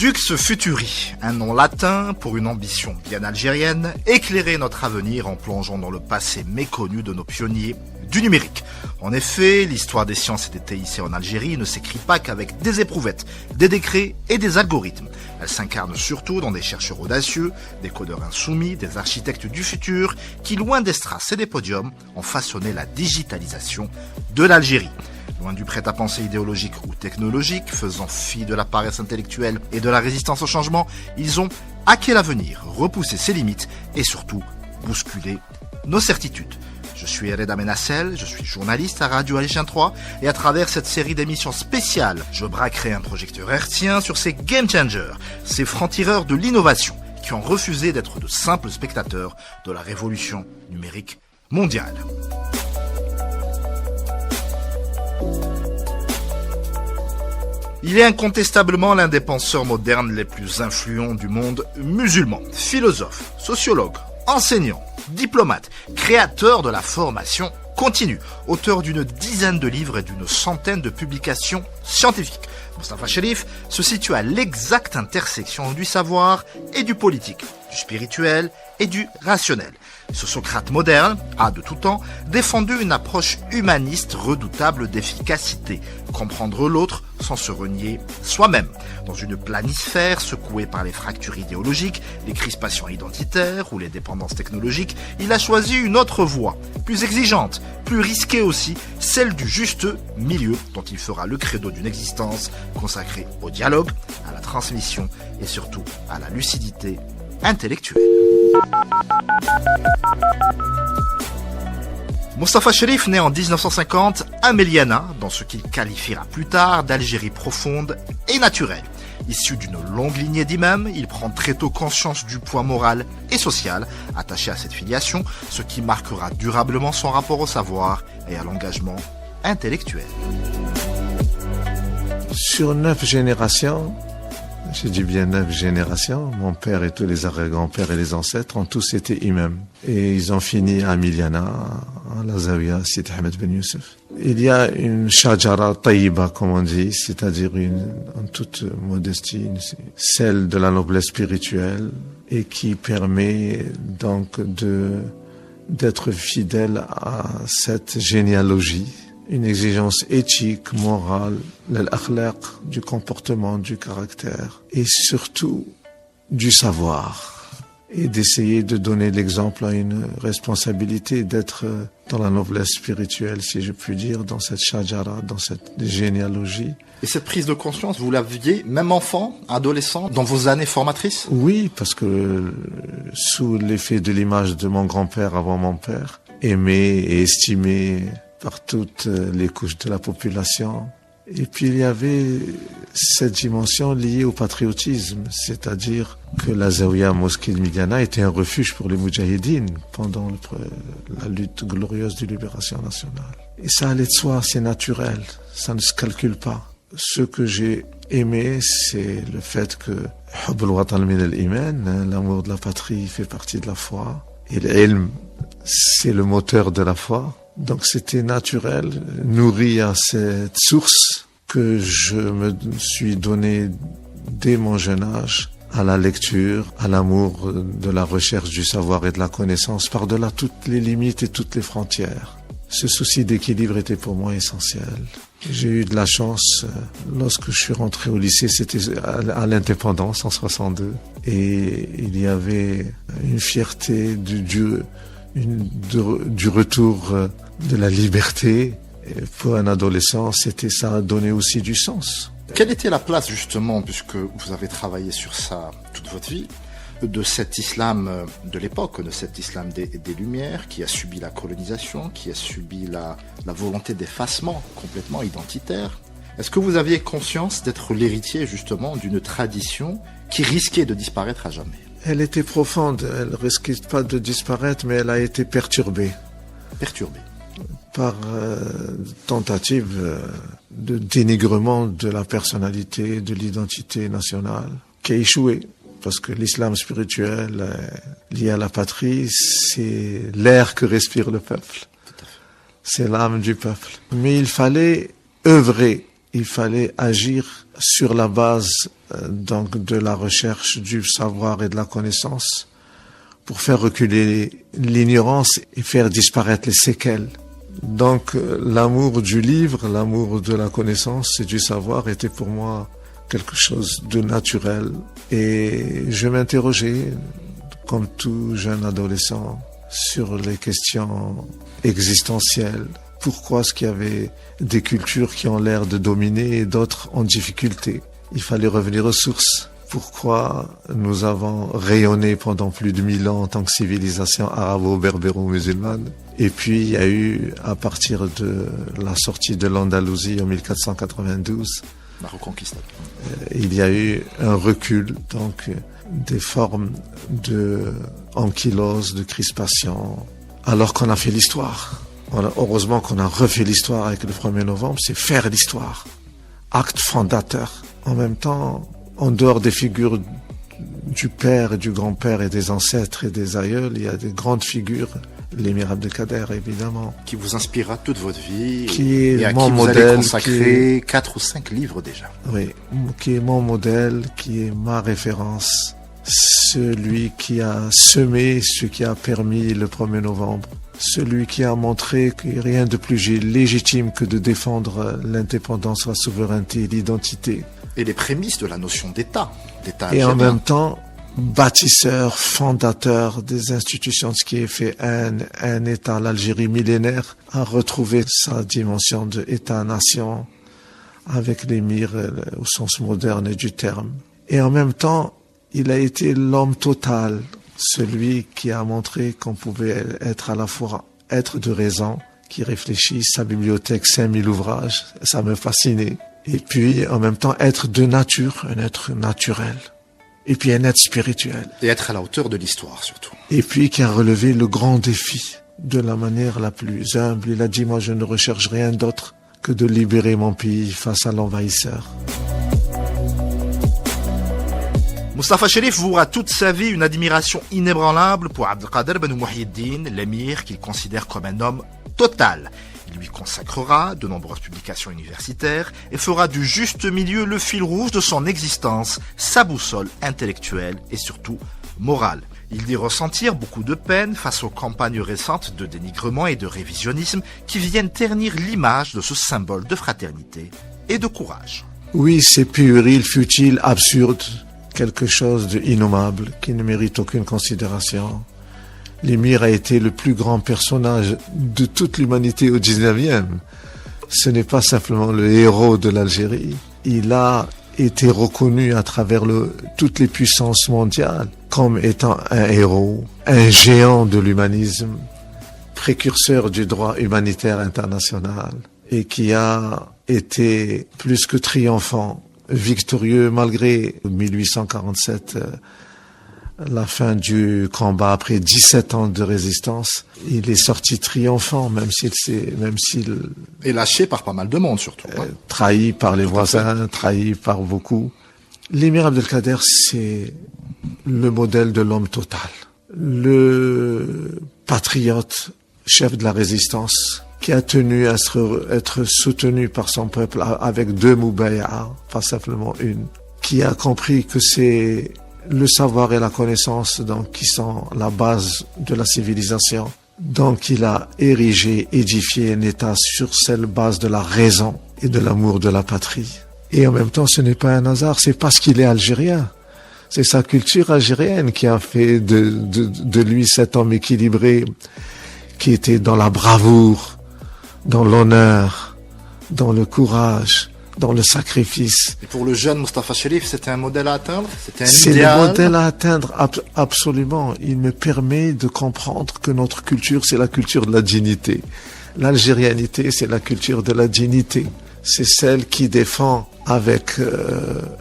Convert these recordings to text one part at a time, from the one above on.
Dux Futuri, un nom latin pour une ambition bien algérienne, éclairer notre avenir en plongeant dans le passé méconnu de nos pionniers du numérique. En effet, l'histoire des sciences et des TIC en Algérie ne s'écrit pas qu'avec des éprouvettes, des décrets et des algorithmes. Elle s'incarne surtout dans des chercheurs audacieux, des codeurs insoumis, des architectes du futur qui, loin des strass et des podiums, ont façonné la digitalisation de l'Algérie. Loin du prêt-à-penser idéologique ou technologique, faisant fi de la paresse intellectuelle et de la résistance au changement, ils ont hacké l'avenir, repoussé ses limites et surtout bousculé nos certitudes. Je suis Reda Menassel, je suis journaliste à Radio Algérien 3 et à travers cette série d'émissions spéciales, je braquerai un projecteur hertzien sur ces game changers, ces francs-tireurs de l'innovation qui ont refusé d'être de simples spectateurs de la révolution numérique mondiale. Il est incontestablement l'un des penseurs modernes les plus influents du monde musulman. Philosophe, sociologue, enseignant, diplomate, créateur de la formation continue, auteur d'une dizaine de livres et d'une centaine de publications scientifiques. Mostafa Cherif se situe à l'exacte intersection du savoir et du politique, du spirituel et du rationnel. Ce Socrate moderne a, de tout temps, défendu une approche humaniste redoutable d'efficacité, comprendre l'autre sans se renier soi-même. Dans une planisphère secouée par les fractures idéologiques, les crispations identitaires ou les dépendances technologiques, il a choisi une autre voie, plus exigeante, plus risquée aussi, celle du juste milieu dont il fera le credo d'une existence consacrée au dialogue, à la transmission et surtout à la lucidité intellectuelle. Mostafa Cherif naît en 1950 à Meliana, dans ce qu'il qualifiera plus tard d'Algérie profonde et naturelle. Issu d'une longue lignée d'imams, il prend très tôt conscience du poids moral et social attaché à cette filiation, ce qui marquera durablement son rapport au savoir et à l'engagement intellectuel. Sur 9 générations, j'ai dit bien 9 générations, mon père et tous les arrière-grands-pères et les ancêtres ont tous été imams. Et ils ont fini à Miliana, à la Zawiya, Sidi Ahmed Ben Youssef. Il y a une shajara taïba, comme on dit, c'est-à-dire en toute modestie, celle de la noblesse spirituelle et qui permet donc d'être fidèle à cette généalogie. Une exigence éthique, morale, l'akhlaq, du comportement, du caractère et surtout du savoir. Et d'essayer de donner l'exemple à une responsabilité d'être dans la noblesse spirituelle, si je puis dire, dans cette shajara, dans cette généalogie. Et cette prise de conscience, vous l'aviez, même enfant, adolescent, dans vos années formatrices ? Oui, parce que sous l'effet de l'image de mon grand-père avant mon père, aimé et estimé par toutes les couches de la population. Et puis il y avait cette dimension liée au patriotisme, c'est-à-dire que la Zawiya Mosquée de Miliana était un refuge pour les Moudjahidines pendant la lutte glorieuse de libération nationale. Et ça allait de soi, c'est naturel, ça ne se calcule pas. Ce que j'ai aimé, c'est le fait que Hubb al-Watan min al-Iman, l'amour de la patrie fait partie de la foi, et l'ilm, c'est le moteur de la foi. Donc c'était naturel, nourri à cette source que je me suis donné dès mon jeune âge à la lecture, à l'amour de la recherche du savoir et de la connaissance par-delà toutes les limites et toutes les frontières. Ce souci d'équilibre était pour moi essentiel. J'ai eu de la chance, lorsque je suis rentré au lycée, c'était à l'indépendance en 62, et il y avait une fierté du retour de la liberté. Et pour un adolescent, ça a donné aussi du sens. Quelle était la place justement, puisque vous avez travaillé sur ça toute votre vie, de cet islam de l'époque, de cet islam des Lumières, qui a subi la colonisation, qui a subi la volonté d'effacement complètement identitaire? Est-ce que vous aviez conscience d'être l'héritier justement d'une tradition qui risquait de disparaître à jamais? Elle était profonde, elle risquait pas de disparaître, mais elle a été perturbée. Perturbée par tentative de dénigrement de la personnalité, de l'identité nationale, qui a échoué. Parce que l'islam spirituel lié à la patrie, c'est l'air que respire le peuple. C'est l'âme du peuple. Mais il fallait œuvrer il fallait agir sur la base donc de la recherche, du savoir et de la connaissance pour faire reculer l'ignorance et faire disparaître les séquelles. Donc l'amour du livre, l'amour de la connaissance et du savoir était pour moi quelque chose de naturel. Et je m'interrogeais, comme tout jeune adolescent, sur les questions existentielles. Pourquoi est-ce qu'il y avait des cultures qui ont l'air de dominer et d'autres en difficulté? Il fallait revenir aux sources. Pourquoi nous avons rayonné pendant plus de 1000 ans en tant que civilisation arabo-berbéro-musulmane? Et puis il y a eu, à partir de la sortie de l'Andalousie en 1492, la reconquista, il y a eu un recul, donc des formes de ankylose, de crispation, alors qu'on a fait l'histoire. Heureusement qu'on a refait l'histoire avec le 1er novembre, c'est faire l'histoire. Acte fondateur. En même temps, en dehors des figures du père et du grand-père et des ancêtres et des aïeuls, il y a des grandes figures, l'émir Abdelkader évidemment. Qui vous inspirera toute votre vie. Qui est et à mon qui modèle. Vous allez consacrer 4 ou 5 livres déjà. Oui, qui est mon modèle, qui est ma référence. Celui qui a semé ce qui a permis le 1er novembre. Celui qui a montré qu'il n'y a rien de plus légitime que de défendre l'indépendance, la souveraineté et l'identité. Et les prémices de la notion d'État. Et en même temps, bâtisseur, fondateur des institutions, ce qui est fait un État. L'Algérie millénaire a retrouvé sa dimension de État-nation avec l'émir au sens moderne du terme. Et en même temps, il a été l'homme total, celui qui a montré qu'on pouvait être à la fois être de raison, qui réfléchit, sa bibliothèque, 5000 ouvrages, ça me fascinait. Et puis, en même temps, être de nature, un être naturel. Et puis, un être spirituel. Et être à la hauteur de l'histoire, surtout. Et puis, qui a relevé le grand défi de la manière la plus humble. Il a dit, moi, je ne recherche rien d'autre que de libérer mon pays face à l'envahisseur. Mustafa Cherif vouera toute sa vie une admiration inébranlable pour Abdelkader Ben Mouhyiddine, l'émir qu'il considère comme un homme total. Il lui consacrera de nombreuses publications universitaires et fera du juste milieu le fil rouge de son existence, sa boussole intellectuelle et surtout morale. Il dit ressentir beaucoup de peine face aux campagnes récentes de dénigrement et de révisionnisme qui viennent ternir l'image de ce symbole de fraternité et de courage. Oui, c'est puéril, futile, absurde, quelque chose d'innommable qui ne mérite aucune considération. L'émir a été le plus grand personnage de toute l'humanité au 19e. Ce n'est pas simplement le héros de l'Algérie. Il a été reconnu à travers toutes les puissances mondiales comme étant un héros, un géant de l'humanisme, précurseur du droit humanitaire international et qui a été plus que triomphant, victorieux malgré 1847, la fin du combat après 17 ans de résistance. Il est sorti triomphant, même s'il et lâché par pas mal de monde surtout. Trahi par les voisins, trahi par beaucoup. L'émir Abdelkader, c'est le modèle de l'homme total, le patriote, chef de la résistance, qui a tenu à être soutenu par son peuple avec 2 moubayas, pas simplement une, qui a compris que c'est le savoir et la connaissance donc, qui sont la base de la civilisation. Donc il a érigé, édifié un État sur cette base de la raison et de l'amour de la patrie. Et en même temps, ce n'est pas un hasard, c'est parce qu'il est algérien. C'est sa culture algérienne qui a fait de lui cet homme équilibré, qui était dans la bravoure, dans l'honneur, dans le courage, dans le sacrifice. Et pour le jeune Mustafa Cherif, c'était un modèle à atteindre? C'était un C'est idéal? le modèle à atteindre, absolument. Il me permet de comprendre que notre culture, c'est la culture de la dignité. L'algérianité, c'est la culture de la dignité. C'est celle qui défend avec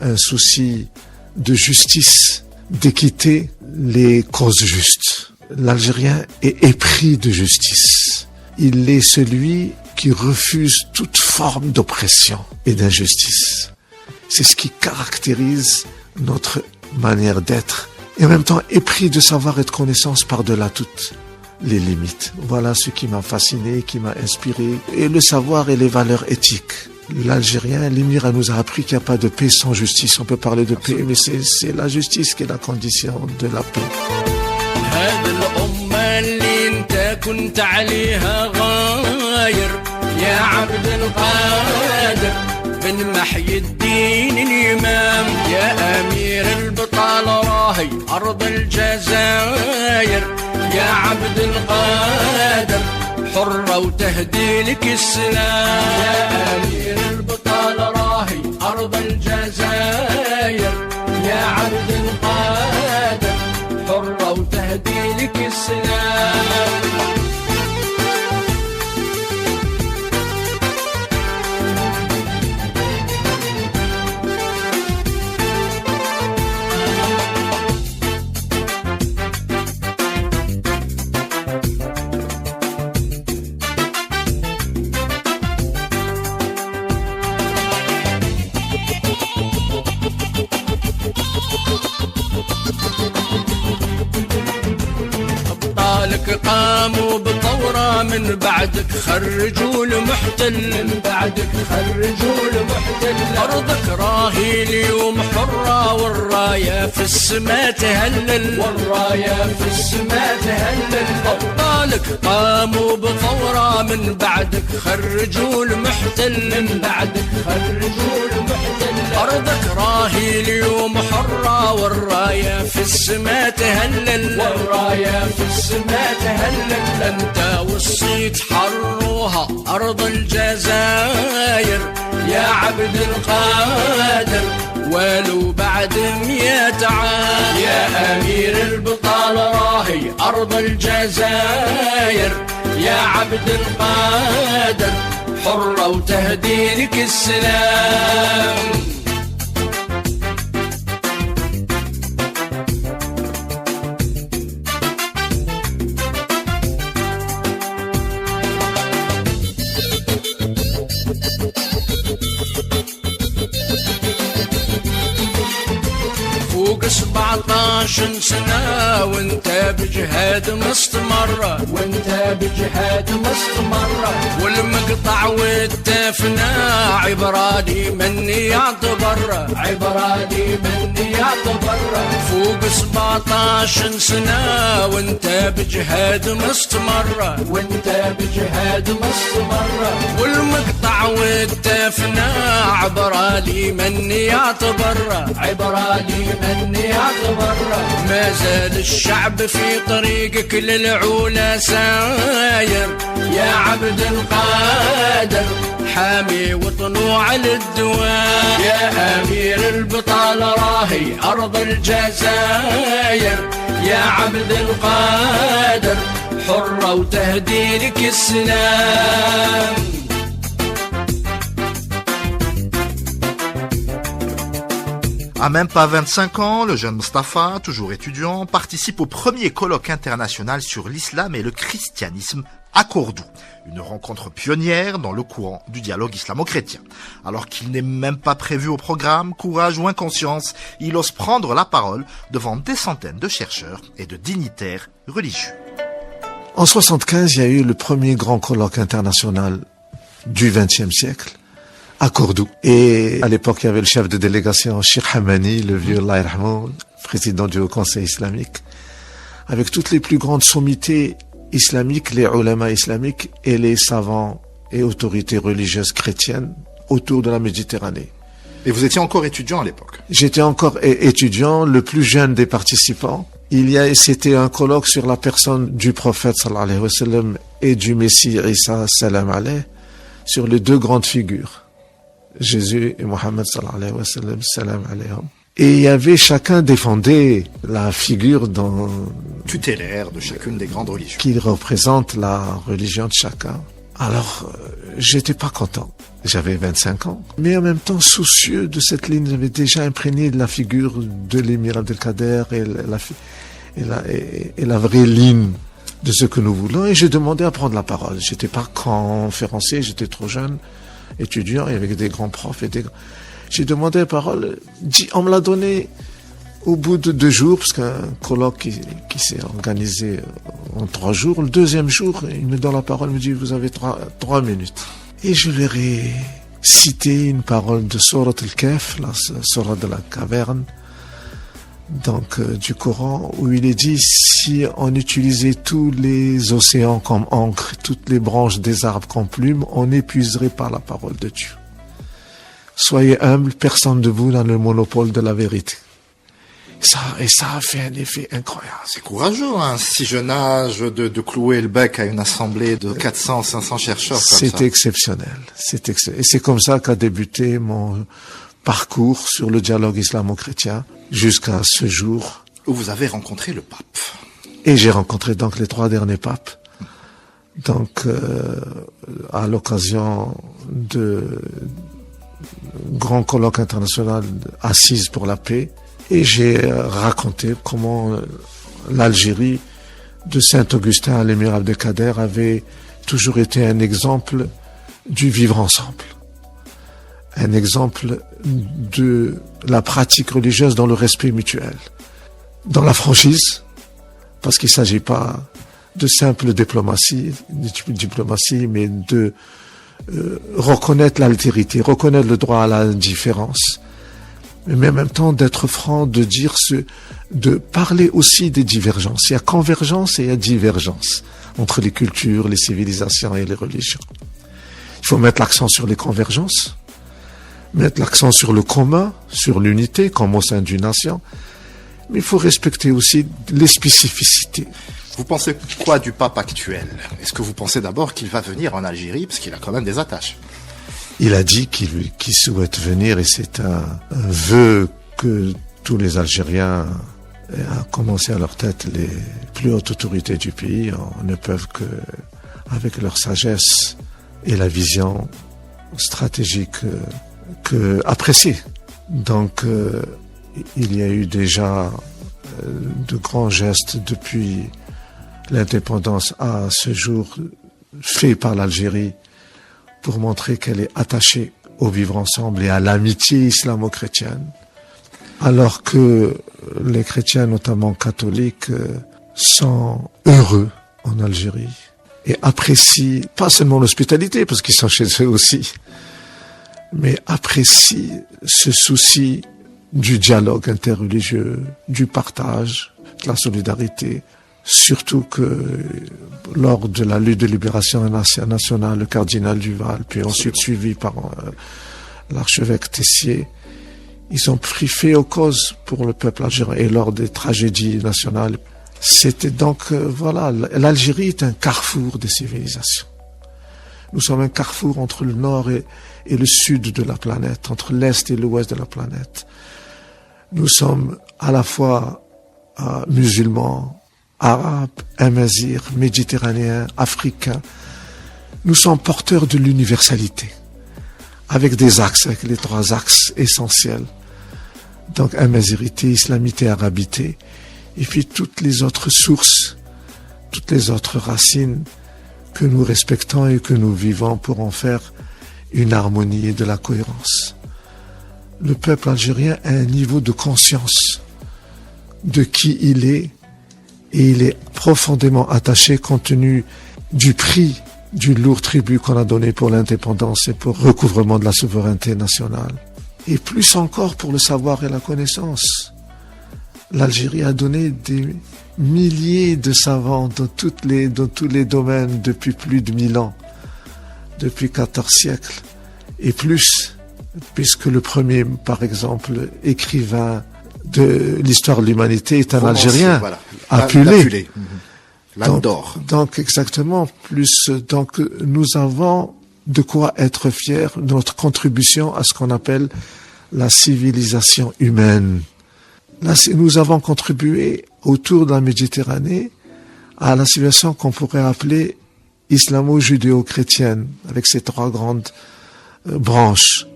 un souci de justice, d'équité, les causes justes. L'Algérien est épris de justice. Il est celui qui refuse toute forme d'oppression et d'injustice. C'est ce qui caractérise notre manière d'être et en même temps épris de savoir et de connaissance par-delà toutes les limites. Voilà ce qui m'a fasciné, qui m'a inspiré, et le savoir et les valeurs éthiques. l'Algérien, l'émir nous a appris qu'il n'y a pas de paix sans justice. On peut parler de paix, mais c'est la justice qui est la condition de la paix. كنت عليها غاير يا عبد القادر بن محي الدين الإمام يا أمير البطال راهي أرض الجزائر يا عبد القادر حرة وتهدي لك السلام يا أمير البطال راهي أرض الجزائر يا عبد القادر حرة وتهدي لك السلام قاموا بثورة من بعدك خرجوا المحتل من بعدك خرجوا المحتل أرضك راهي اليوم حرة والراية في السماء تهلل والراية في السماء تهلل أبطالك قاموا بثورة من بعدك خرجوا المحتل من بعدك خرجوا المحتل أرضك راهي اليوم حرة والراية في السماء تهلل والراية في السماء تهلل أنت والصيت حروها أرض الجزائر يا عبد القادر ولو بعد 100 عام يا أمير البطال راهي أرض الجزائر يا عبد القادر حرة وتهدي لك السلام فوق 17 سنة وانت بجهاد مستمرة وانت بجهاد مستمرة والمقطع والدفنة عبرالي مني يعتبر عبرالي مني يعتبر فوق 17 سنة وانت بجهاد مستمرة وانت بجهاد مستمرة والمقطع والدفنة عبرالي مني يعتبر عبرالي مني يعتبر ما زال الشعب في طريقك للعلا ساير يا عبد القادر حامي وطنه على الدوام يا أمير البطال راهي أرض الجزائر يا عبد القادر حرة وتهدي لك السلام À même pas 25 ans, le jeune Mustapha, toujours étudiant, participe au premier colloque international sur l'islam et le christianisme à Cordoue. Une rencontre pionnière dans le courant du dialogue islamo-chrétien. Alors qu'il n'est même pas prévu au programme, courage ou inconscience, il ose prendre la parole devant des centaines de chercheurs et de dignitaires religieux. En 1975, il y a eu le premier grand colloque international du XXe siècle à Cordoue. Et à l'époque, il y avait le chef de délégation, Cheikh Hamani, le vieux Allah Yarhamou, président du Haut Conseil islamique, avec toutes les plus grandes sommités islamiques, les ulama islamiques et les savants et autorités religieuses chrétiennes autour de la Méditerranée. Et vous étiez encore étudiant à l'époque? J'étais encore étudiant, le plus jeune des participants. C'était un colloque sur la personne du prophète sallallahu alayhi wa sallam et du Messie Isa salam alayhi, sur les deux grandes figures. Jésus et Mohammed sallallahu alayhi wa sallam, salam alayhim. Et il y avait, chacun défendait la figure tutélaire de chacune des grandes religions. Qui représente la religion de chacun. Alors, j'étais pas content. J'avais 25 ans. Mais en même temps, soucieux de cette ligne, j'avais déjà imprégné de la figure de l'émir Abdelkader et la vraie ligne de ce que nous voulons. Et j'ai demandé à prendre la parole. J'étais pas conférencier, j'étais trop jeune. Étudiant et avec des grands profs j'ai demandé la parole, on me l'a donné au bout de 2 jours, parce qu'un colloque qui s'est organisé en 3 jours, le deuxième jour, il me donne la parole, il me dit, vous avez 3 minutes. Et je leur ai citer une parole de Surat al-Kahf, la Surat de la caverne, donc du Coran, où il est dit, si on utilisait tous les océans comme encre, toutes les branches des arbres comme plumes, on épuiserait par la parole de Dieu. Soyez humbles, personne de vous n'a le monopole de la vérité. Et ça a fait un effet incroyable. C'est courageux, hein, si jeune âge, de clouer le bec à une assemblée de 400, 500 chercheurs comme ça. C'était exceptionnel. Et c'est comme ça qu'a débuté mon parcours sur le dialogue islamo-chrétien jusqu'à ce jour. Où vous avez rencontré le pape. Et j'ai rencontré donc les 3 derniers papes. Donc, à l'occasion de grand colloque international Assise pour la paix. Et j'ai raconté comment l'Algérie de Saint-Augustin à l'émir Abdelkader avait toujours été un exemple du vivre ensemble. Un exemple de la pratique religieuse dans le respect mutuel. Dans la franchise, parce qu'il ne s'agit pas de simple diplomatie, mais de reconnaître l'altérité, reconnaître le droit à la différence, mais en même temps d'être franc, de parler aussi des divergences. Il y a convergence et il y a divergence entre les cultures, les civilisations et les religions. Il faut mettre l'accent sur les convergences, mettre l'accent sur le commun, sur l'unité, comme au sein d'une nation, mais il faut respecter aussi les spécificités. Vous pensez quoi du pape actuel? Est-ce que vous pensez d'abord qu'il va venir en Algérie, parce qu'il a quand même des attaches? Il a dit qu'il souhaite venir, et c'est un vœu que tous les Algériens, à commencer à leur tête les plus hautes autorités du pays, ne peuvent que, avec leur sagesse et la vision stratégique, que apprécier. Donc, il y a eu déjà de grands gestes depuis l'indépendance à ce jour faits par l'Algérie pour montrer qu'elle est attachée au vivre ensemble et à l'amitié islamo-chrétienne, alors que les chrétiens, notamment catholiques, sont heureux en Algérie et apprécient pas seulement l'hospitalité, parce qu'ils sont chez eux aussi, mais apprécient ce souci du dialogue interreligieux, du partage, de la solidarité. Surtout que lors de la lutte de libération nationale, le cardinal Duval, puis ensuite suivi par l'archevêque Tessier, ils ont pris fait aux causes pour le peuple algérien. Et lors des tragédies nationales, c'était donc, l'Algérie est un carrefour des civilisations. Nous sommes un carrefour entre le nord et le sud de la planète, entre l'est et l'ouest de la planète. Nous sommes à la fois musulmans, arabes, amazirs, méditerranéens, africains. Nous sommes porteurs de l'universalité, avec des axes, avec les 3 axes essentiels. Donc, amazirité, islamité, arabité, et puis toutes les autres sources, toutes les autres racines que nous respectons et que nous vivons pour en faire une harmonie et de la cohérence. Le peuple algérien a un niveau de conscience de qui il est, et il est profondément attaché compte tenu du prix du lourd tribut qu'on a donné pour l'indépendance et pour le recouvrement de la souveraineté nationale. Et plus encore pour le savoir et la connaissance. L'Algérie a donné des milliers de savants dans tous les domaines depuis plus de 1000 ans, depuis 14 siècles et plus, puisque le premier, par exemple, écrivain de l'histoire de l'humanité est un Algérien, voilà. Apulé. Donc exactement, plus, donc nous avons de quoi être fiers de notre contribution à ce qu'on appelle la civilisation humaine. Là, nous avons contribué autour de la Méditerranée à la civilisation qu'on pourrait appeler islamo-judéo-chrétienne, avec ses 3 grandes branches.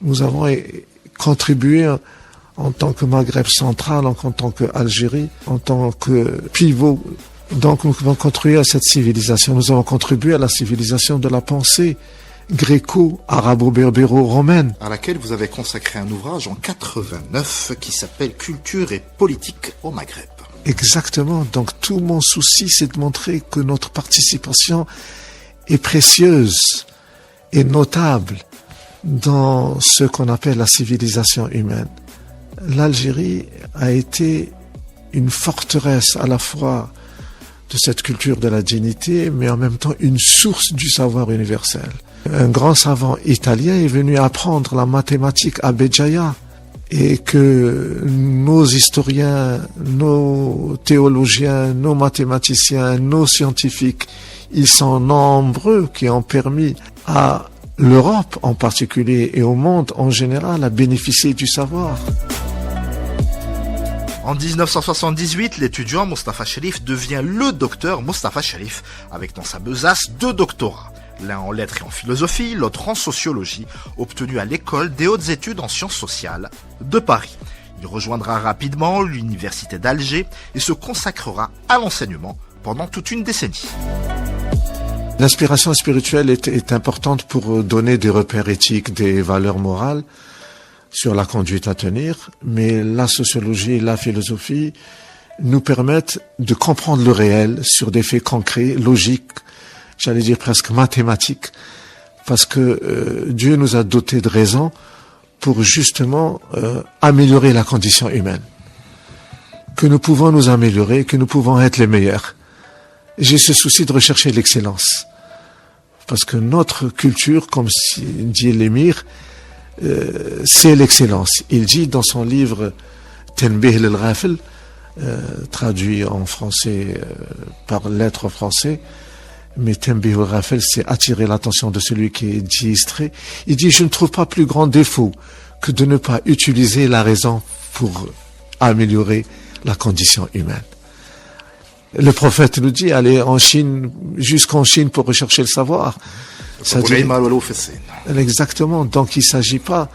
Nous avons contribué en tant que Maghreb central, en tant qu'Algérie, en tant que pivot. Donc nous avons contribué à cette civilisation. Nous avons contribué à la civilisation de la pensée gréco-arabo-berbéro-romaine, à laquelle vous avez consacré un ouvrage en 89 qui s'appelle Culture et politique au Maghreb. Exactement. Donc tout mon souci, c'est de montrer que notre participation est précieuse et notable dans ce qu'on appelle la civilisation humaine. L'Algérie a été une forteresse à la fois de cette culture de la dignité, mais en même temps une source du savoir universel. Un grand savant italien est venu apprendre la mathématique à Béjaïa, et que nos historiens, nos théologiens, nos mathématiciens, nos scientifiques, ils sont nombreux qui ont permis à l'Europe en particulier et au monde en général à bénéficier du savoir. En 1978, l'étudiant Mustapha Cherif devient le docteur Mustapha Cherif, avec dans sa besace 2 doctorats. L'un en lettres et en philosophie, l'autre en sociologie, obtenu à l'école des hautes études en sciences sociales de Paris. Il rejoindra rapidement l'université d'Alger et se consacrera à l'enseignement pendant toute une décennie. L'inspiration spirituelle est importante pour donner des repères éthiques, des valeurs morales sur la conduite à tenir, mais la sociologie et la philosophie nous permettent de comprendre le réel sur des faits concrets, logiques, j'allais dire presque mathématiques, parce que Dieu nous a dotés de raison pour justement améliorer la condition humaine. Que nous pouvons nous améliorer, que nous pouvons être les meilleurs. J'ai ce souci de rechercher l'excellence. Parce que notre culture, comme dit l'émir, c'est l'excellence. Il dit dans son livre Tanbih al-Ghafil, traduit en français par lettres français, mais Tanbih al-Ghafil, c'est attirer l'attention de celui qui est distrait. Il dit, je ne trouve pas plus grand défaut que de ne pas utiliser la raison pour améliorer la condition humaine. Le prophète nous dit, allez en Chine, jusqu'en Chine pour rechercher le savoir. Exactement. Donc il ne s'agit pas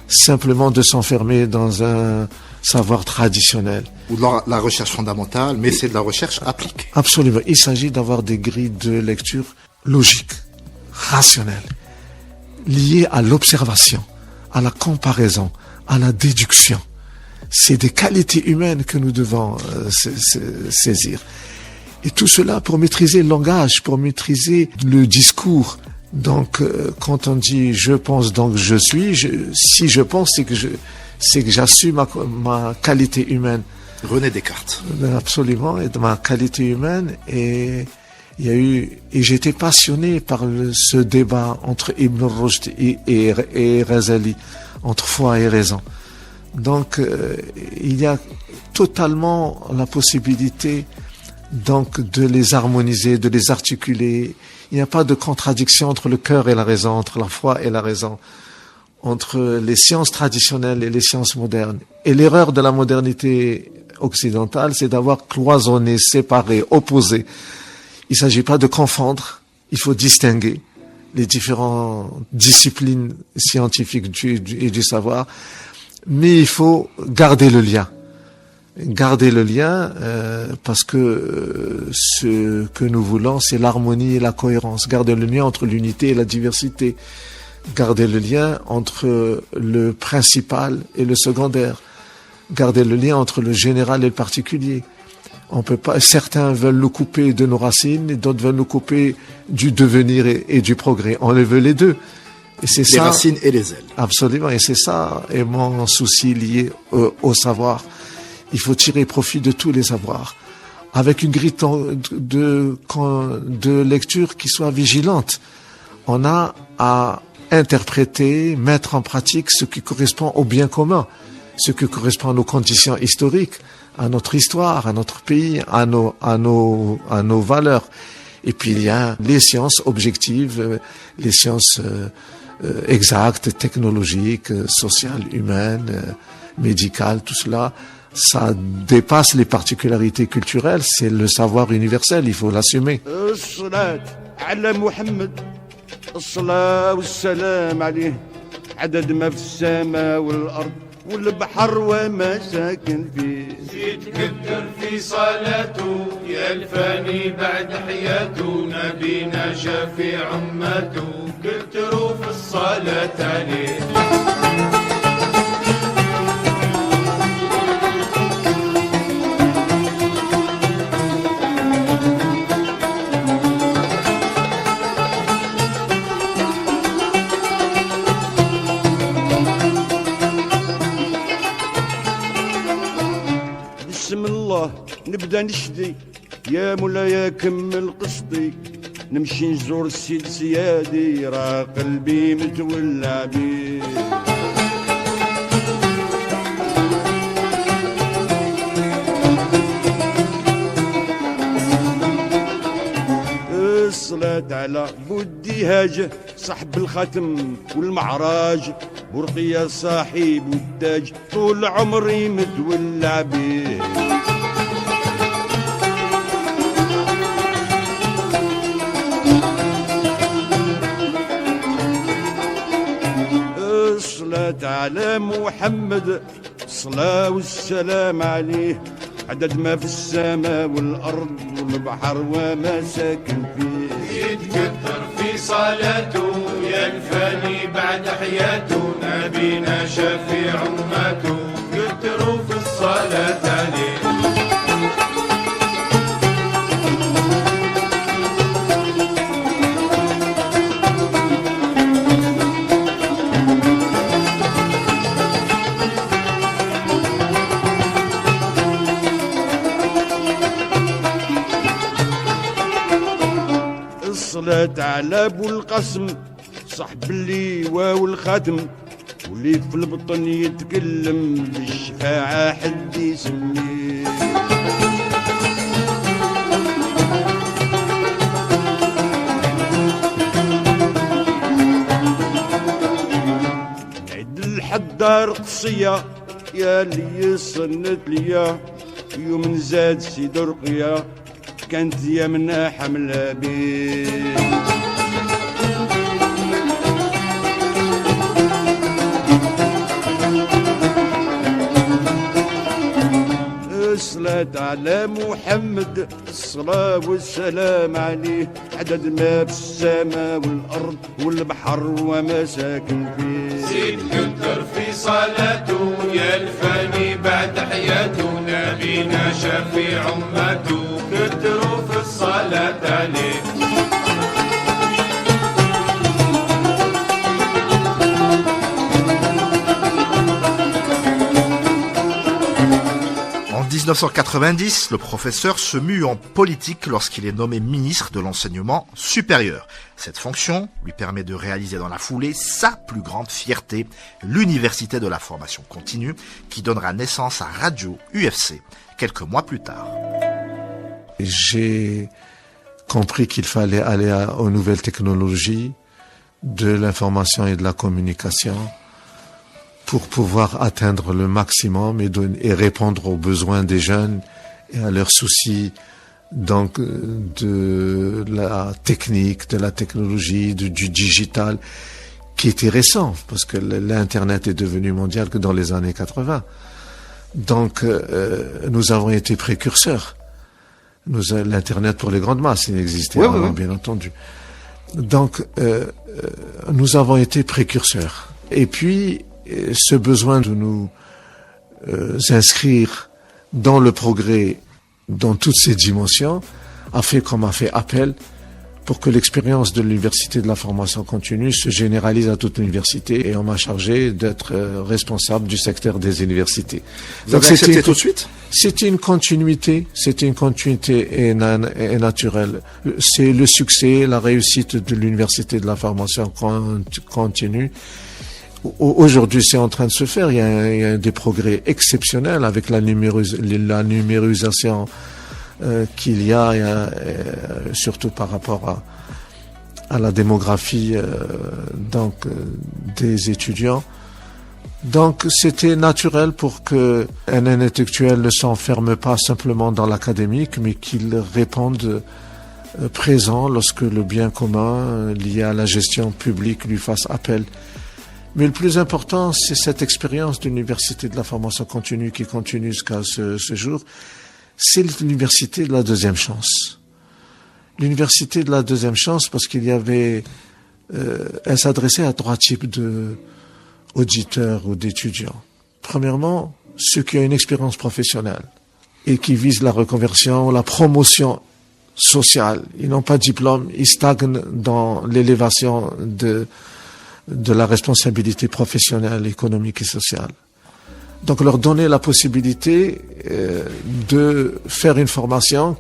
simplement de s'enfermer dans un savoir traditionnel. Ou de la recherche fondamentale, mais c'est de la recherche appliquée. Absolument. Il s'agit d'avoir des grilles de lecture logiques, rationnelles, liées à l'observation, à la comparaison, à la déduction. C'est des qualités humaines que nous devons saisir. Et tout cela pour maîtriser le langage, pour maîtriser le discours. Donc, quand on dit « je pense, donc je suis », si je pense, c'est que j'assume ma qualité humaine. René Descartes. Absolument, et de ma qualité humaine. Et j'étais passionné par ce débat entre Ibn Rushd et Ghazali, entre foi et raison. Donc, il y a totalement la possibilité donc de les harmoniser, de les articuler. Il n'y a pas de contradiction entre le cœur et la raison, entre la foi et la raison, entre les sciences traditionnelles et les sciences modernes. Et l'erreur de la modernité occidentale, c'est d'avoir cloisonné, séparé, opposé. Il ne s'agit pas de confondre, il faut distinguer les différentes disciplines scientifiques et du savoir, mais il faut garder le lien. Garder le lien parce que ce que nous voulons, c'est l'harmonie et la cohérence. Garder le lien entre l'unité et la diversité. Garder le lien entre le principal et le secondaire. Garder le lien entre le général et le particulier. On peut pas. Certains veulent nous couper de nos racines, et d'autres veulent nous couper du devenir et du progrès. On les veut les deux. Et c'est les racines et les ailes. Absolument. Et c'est ça, et mon souci lié au savoir. Il faut tirer profit de tous les savoirs, avec une grille de lecture qui soit vigilante. On a à interpréter, mettre en pratique ce qui correspond au bien commun, ce qui correspond à nos conditions historiques, à notre histoire, à notre pays, à nos valeurs. Et puis il y a les sciences objectives, les sciences exactes, technologiques, sociales, humaines, médicales, tout cela. Ça dépasse les particularités culturelles, c'est le savoir universel, il faut l'assumer. والبحر وما ساكن فيه زيد كثر في صلاته يا الفاني بعد حياته نبينا شفيع امته كثروا في الصلاة عليه نبدا نشدي يا مولاي كمل قصدي نمشي نزور السيد سيادي راه قلبي متولع بيه الصلاة على بودي هاجه صاحب الختم والمعراج برقية صاحب التاج طول عمري متولع بيه الصلاة على محمد الصلاة والسلام عليه عدد ما في السماء والأرض والبحر وما ساكن فيه يتكثر في صلاته يا الفاني بعد حياته نبينا شفيع أمته كثروا في الصلاة عليه الصلاة على ابو القاسم صاحب اللواء والخاتم واللي في البطن يتكلم بالشفاعة حد يسميه عيد الحدار قصية يا اللي صنت ليا يوم زاد سيد رقية كانت يمنا حملة بيه الصلاة على محمد الصلاة والسلام عليه عدد ما في السماء والأرض والبحر وما ساكن فيه زيد كثر في صلاته يا الفاني بعد حياته نبينا شفيع أمته كثروا في الصلاة عليه En 1990, le professeur se mue en politique lorsqu'il est nommé ministre de l'enseignement supérieur. Cette fonction lui permet de réaliser dans la foulée sa plus grande fierté, l'université de la formation continue, qui donnera naissance à Radio UFC quelques mois plus tard. J'ai compris qu'il fallait aller aux nouvelles technologies de l'information et de la communication pour pouvoir atteindre le maximum et répondre aux besoins des jeunes et à leurs soucis donc de la technique, de la technologie, du digital, qui était récent, parce que l'Internet est devenu mondial que dans les années 80. Donc nous avons été précurseurs. L'Internet pour les grandes masses, il existait avant, bien entendu. Donc nous avons été précurseurs. Et puis ce besoin de nous inscrire dans le progrès dans toutes ses dimensions a fait appel pour que l'expérience de l'université de la formation continue se généralise à toute l'université, et on m'a chargé d'être responsable du secteur des universités. Vous avez accepté tout de suite ? C'était une continuité et naturelle. C'est le succès, la réussite de l'université de la formation continue. Aujourd'hui, c'est en train de se faire. Il y a des progrès exceptionnels avec la numérisation qu'il y a surtout par rapport à la démographie des étudiants. Donc, c'était naturel pour que un intellectuel ne s'enferme pas simplement dans l'académique, mais qu'il réponde présent lorsque le bien commun lié à la gestion publique lui fasse appel. Mais le plus important, c'est cette expérience de l'université de la formation continue qui continue jusqu'à ce jour. C'est l'université de la deuxième chance. L'université de la deuxième chance parce qu'il y avait... elle s'adressait à trois types d'auditeurs ou d'étudiants. Premièrement, ceux qui ont une expérience professionnelle et qui visent la reconversion, la promotion sociale. Ils n'ont pas de diplôme, ils stagnent dans l'élévation de la responsabilité professionnelle, économique et sociale. Donc leur donner la possibilité de faire une formation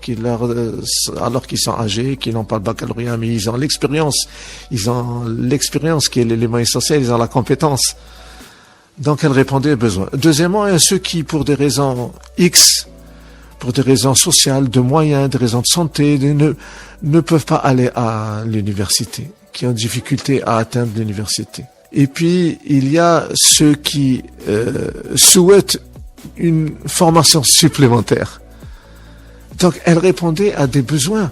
alors qu'ils sont âgés, qu'ils n'ont pas le baccalauréat, mais ils ont l'expérience qui est l'élément essentiel, ils ont la compétence. Donc elle répondait aux besoins. Deuxièmement, à ceux qui, pour des raisons X, pour des raisons sociales, de moyens, des raisons de santé, ne peuvent pas aller à l'université, qui ont difficulté à atteindre l'université. Et puis, il y a ceux qui souhaitent une formation supplémentaire. Donc, elle répondait à des besoins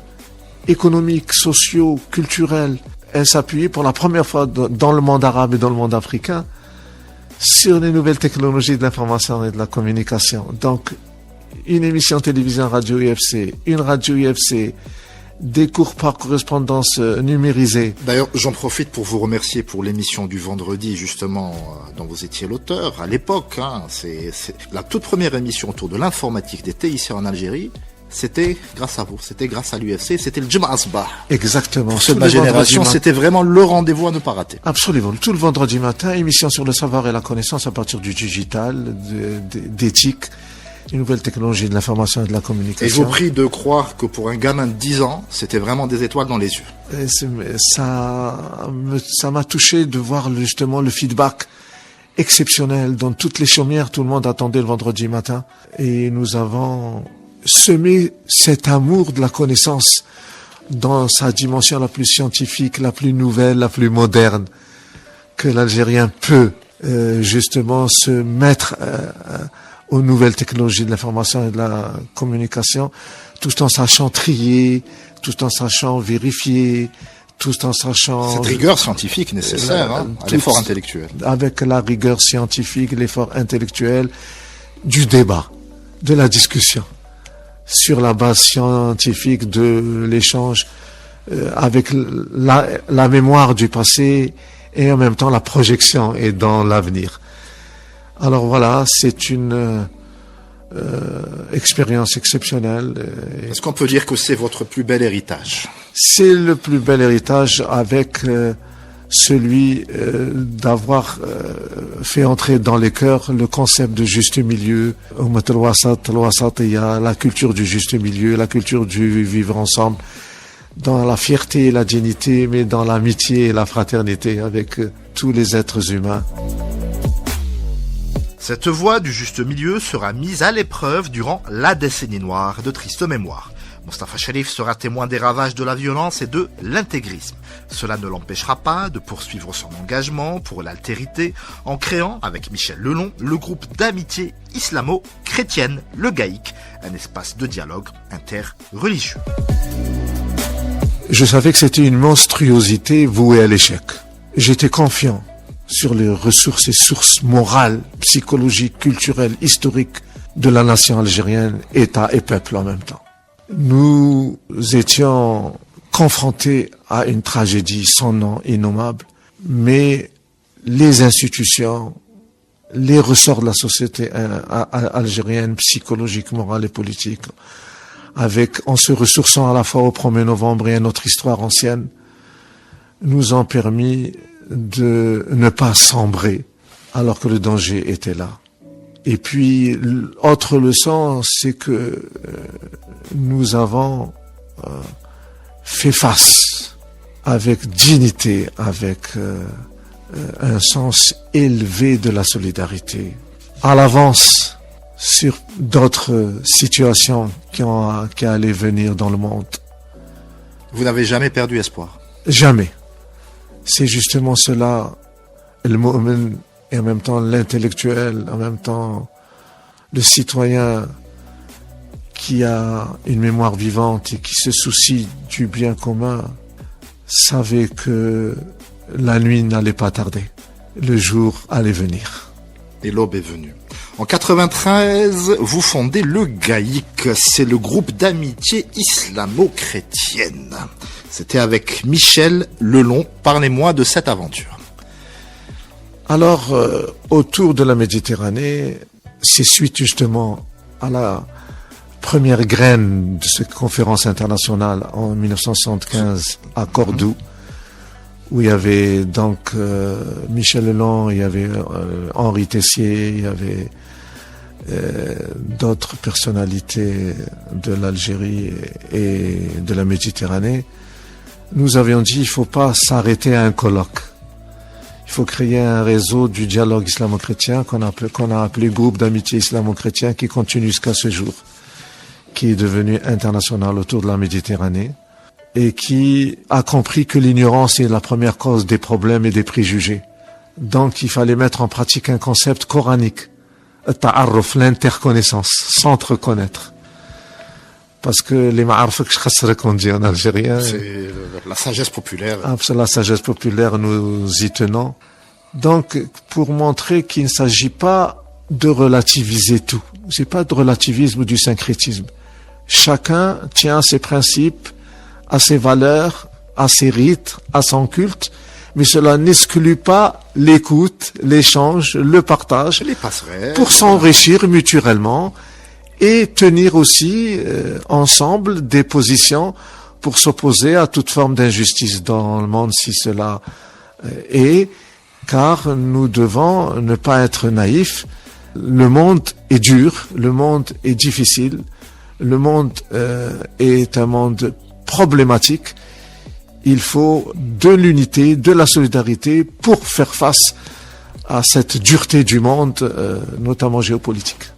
économiques, sociaux, culturels. Elle s'appuyait pour la première fois dans le monde arabe et dans le monde africain sur les nouvelles technologies de l'information et de la communication. Donc, une émission télévision Radio UFC, une radio UFC, des cours par correspondance numérisés. D'ailleurs, j'en profite pour vous remercier pour l'émission du vendredi, justement, dont vous étiez l'auteur à l'époque. C'est la toute première émission autour de l'informatique d'été ici en Algérie. C'était grâce à vous, c'était grâce à l'UFC, c'était le Juma Asbah. Exactement. Pour ma génération, c'était vraiment le rendez-vous à ne pas rater. Absolument. Tout le vendredi matin, émission sur le savoir et la connaissance à partir du digital, d'éthique, les nouvelles technologies de l'information et de la communication. Et je vous prie de croire que pour un gamin de 10 ans, c'était vraiment des étoiles dans les yeux. Et ça m'a touché de voir justement le feedback exceptionnel dans toutes les chaumières. Tout le monde attendait le vendredi matin. Et nous avons semé cet amour de la connaissance dans sa dimension la plus scientifique, la plus nouvelle, la plus moderne, que l'Algérien peut justement se mettre aux nouvelles technologies de l'information et de la communication, tout en sachant trier, tout en sachant vérifier, tout en sachant... Cette rigueur scientifique nécessaire à l'effort intellectuel. Avec la rigueur scientifique, l'effort intellectuel, du débat, de la discussion, sur la base scientifique de l'échange, avec la mémoire du passé et en même temps la projection et dans l'avenir. Alors voilà, c'est une expérience exceptionnelle. Est-ce qu'on peut dire que c'est votre plus bel héritage? C'est le plus bel héritage avec celui d'avoir fait entrer dans les cœurs le concept de juste milieu, la culture du juste milieu, la culture du vivre ensemble, dans la fierté et la dignité, mais dans l'amitié et la fraternité avec tous les êtres humains. Cette voie du juste milieu sera mise à l'épreuve durant la décennie noire de triste mémoire. Mostafa Cherif sera témoin des ravages de la violence et de l'intégrisme. Cela ne l'empêchera pas de poursuivre son engagement pour l'altérité en créant, avec Michel Lelon, le groupe d'amitié islamo-chrétienne, le GAIC, un espace de dialogue interreligieux. Je savais que c'était une monstruosité vouée à l'échec. J'étais confiant sur les ressources et sources morales, psychologiques, culturelles, historiques de la nation algérienne, État et peuple en même temps. Nous étions confrontés à une tragédie sans nom, innommable, mais les institutions, les ressorts de la société algérienne, psychologique, morale et politique, en se ressourçant à la fois au 1er novembre et à notre histoire ancienne, nous ont permis de ne pas sombrer alors que le danger était là. Et puis, autre leçon, c'est que nous avons fait face avec dignité, avec un sens élevé de la solidarité, à l'avance sur d'autres situations qui allaient venir dans le monde. Vous n'avez jamais perdu espoir? Jamais. C'est justement cela, le mu'min, et en même temps l'intellectuel, en même temps le citoyen qui a une mémoire vivante et qui se soucie du bien commun, savait que la nuit n'allait pas tarder, le jour allait venir. Et l'aube est venue. En 93, vous fondez le GAIC, c'est le groupe d'amitié islamo-chrétienne. C'était avec Michel Lelon. Parlez-moi de cette aventure. Alors, autour de la Méditerranée, c'est suite justement à la première graine de cette conférence internationale en 1975 à Cordoue, où il y avait donc Michel Lelon, il y avait Henri Tessier, il y avait d'autres personnalités de l'Algérie et de la Méditerranée, nous avions dit il ne faut pas s'arrêter à un colloque. Il faut créer un réseau du dialogue islamo-chrétien qu'on a appelé groupe d'amitié islamo-chrétien, qui continue jusqu'à ce jour, qui est devenu international autour de la Méditerranée et qui a compris que l'ignorance est la première cause des problèmes et des préjugés. Donc il fallait mettre en pratique un concept coranique, ta'arruf, l'interconnaissance, s'entreconnaître. Parce que les ma'arfak khasrak qu'on dit en algérien, c'est la sagesse populaire. La sagesse populaire, nous y tenons. Donc, pour montrer qu'il ne s'agit pas de relativiser tout. C'est pas de relativisme ou du syncrétisme. Chacun tient à ses principes, à ses valeurs, à ses rites, à son culte, mais cela n'exclut pas l'écoute, l'échange, le partage, les passerelles, pour s'enrichir mutuellement et tenir aussi ensemble des positions pour s'opposer à toute forme d'injustice dans le monde, si cela est, car nous devons ne pas être naïfs. Le monde est dur, le monde est difficile, le monde est un monde problématique. Il faut de l'unité, de la solidarité pour faire face à cette dureté du monde, notamment géopolitique.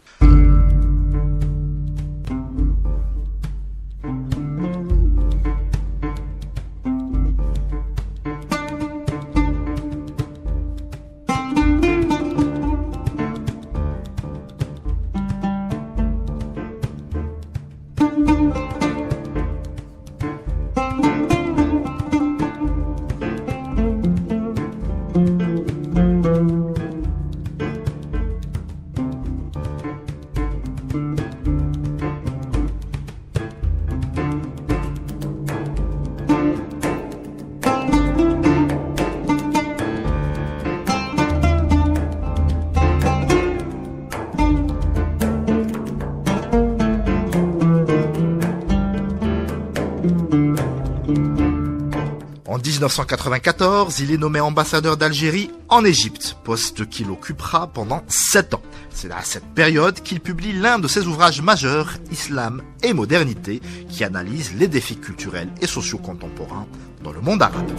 En 1994, il est nommé ambassadeur d'Algérie en Égypte, poste qu'il occupera pendant 7 ans. C'est à cette période qu'il publie l'un de ses ouvrages majeurs, Islam et modernité, qui analyse les défis culturels et sociaux contemporains dans le monde arabe.